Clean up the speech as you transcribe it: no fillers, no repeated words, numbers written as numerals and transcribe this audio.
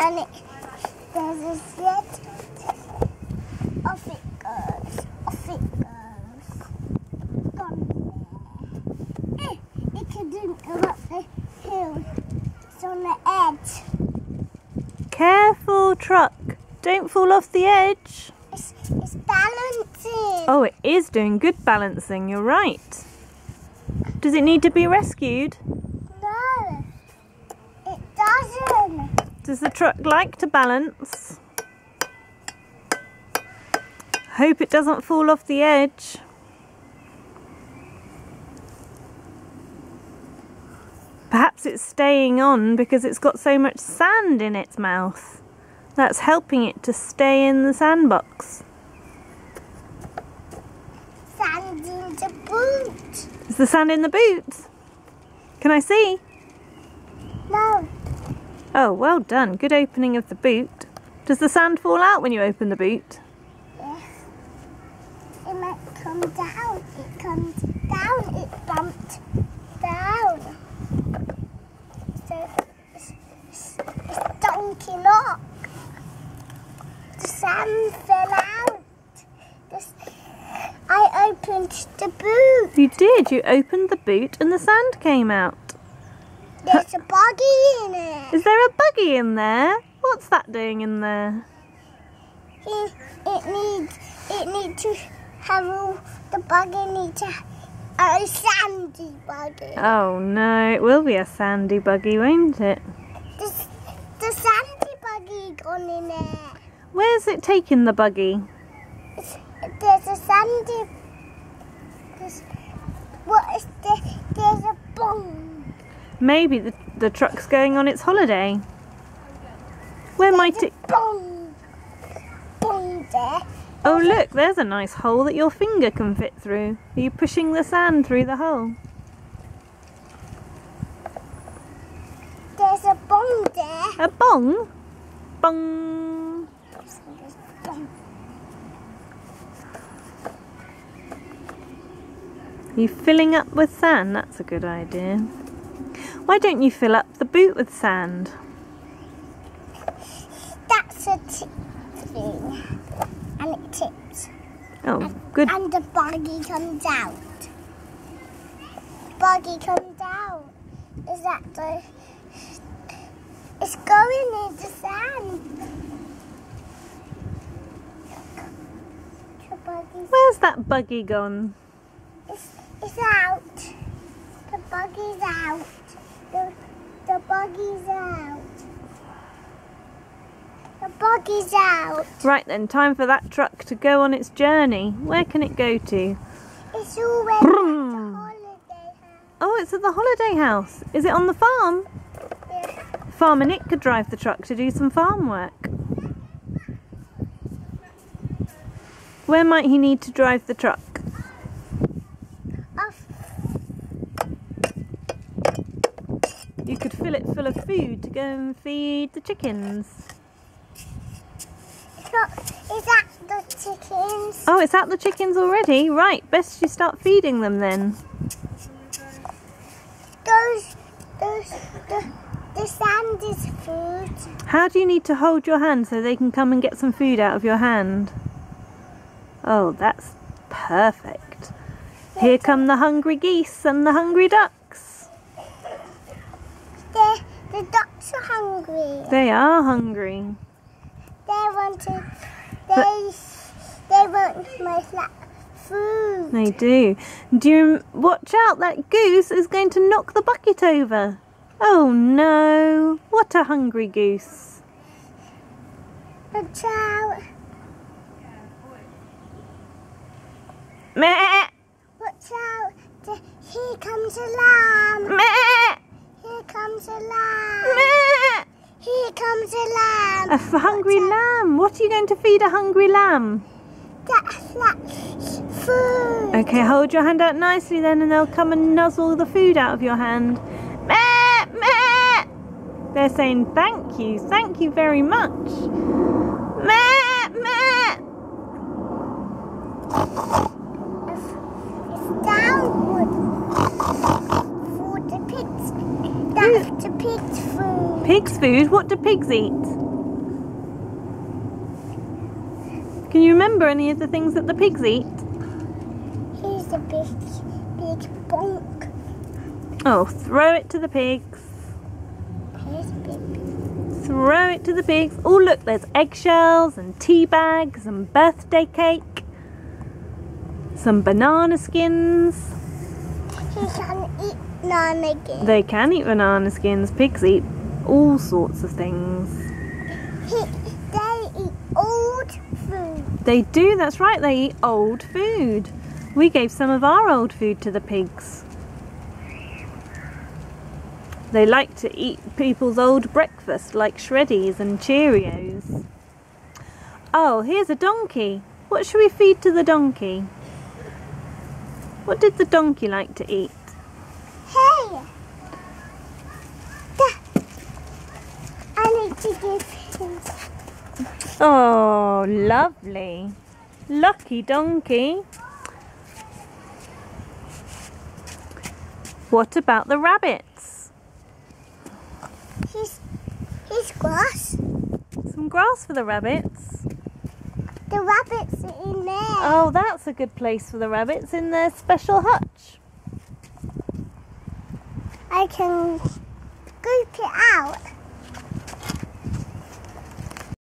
and there's a shed. Off it goes. Off it goes. Gone there. It couldn't go up the hill. It's on the edge. Careful, truck. Don't fall off the edge. It's balancing. Oh, it is doing good balancing. You're right. Does it need to be rescued? No, it doesn't. Does the truck like to balance? Hope it doesn't fall off the edge. Perhaps it's staying on because it's got so much sand in its mouth. That's helping it to stay in the sandbox. Sand in the boot. Is the sand in the boot? Can I see? No. Oh, well done. Good opening of the boot. Does the sand fall out when you open the boot? Yes. It might come down. It comes down. It bumped down. So it's dunking up. The sand fell out. I opened the boot. You did. You opened the boot and the sand came out. There's a buggy in it. Is there a buggy in there? What's that doing in there? It needs to have the buggy needs to a sandy buggy. Oh no, it will be a sandy buggy, won't it? The sandy buggy gone in there. Where's it taking the buggy? There's a sandy. There's a bong. Maybe the truck's going on its holiday. Where might it? Bong there. Oh look, there's a nice hole that your finger can fit through. Are you pushing the sand through the hole? There's a bong there. A bong? Bong. Are you filling up with sand? That's a good idea. Why don't you fill up the boot with sand? That's a tip thing. And it tips. Oh, good. And the buggy comes out. Buggy comes out. Is that the... It's going in the sand. Where's that buggy gone? It's out. The buggy's out. The buggy's out. The buggy's out. Right then, time for that truck to go on its journey. Where can it go to? It's already at the holiday house. Oh, it's at the holiday house. Is it on the farm? Yeah. Farmer Nick could drive the truck to do some farm work. Where might he need to drive the truck? You could fill it full of food to go and feed the chickens. Is that the chickens? Oh, it's at the chickens already? Right, best you start feeding them then. The sand is food. How do you need to hold your hand so they can come and get some food out of your hand? Oh, that's perfect. Here come the hungry geese and the hungry ducks. The ducks are hungry. They are hungry. They want my food. They do. Watch out, that goose is going to knock the bucket over. Oh no, what a hungry goose. Watch out. Meh. Watch out. Here comes a lamb. Meh. Here comes a lamb. Meh. Here comes a lamb. A hungry lamb. What are you going to feed a hungry lamb? That's food. Okay, hold your hand out nicely then and they'll come and nuzzle the food out of your hand. Meh, meh. They're saying thank you very much. Meh, meh. It's downward for the pigs. That's the pig's food. Pig's food? What do pigs eat? Can you remember any of the things that the pigs eat? Here's a big bonk. Oh, throw it to the pigs. Here's a big. Throw it to the pigs. Oh, look, there's eggshells and tea bags and birthday cake. Some banana skins. He can eat banana skins. They can eat banana skins. Pigs eat all sorts of things. They eat old food. They do, that's right, they eat old food. We gave some of our old food to the pigs. They like to eat people's old breakfast like Shreddies and Cheerios. Oh, here's a donkey. What should we feed to the donkey? What did the donkey like to eat? Hey! I need to give him. Oh, lovely. Lucky donkey. What about the rabbits? Here's grass. Some grass for the rabbits. The rabbits are in there. Oh, that's a good place for the rabbits, in their special hutch. I can scoop it out.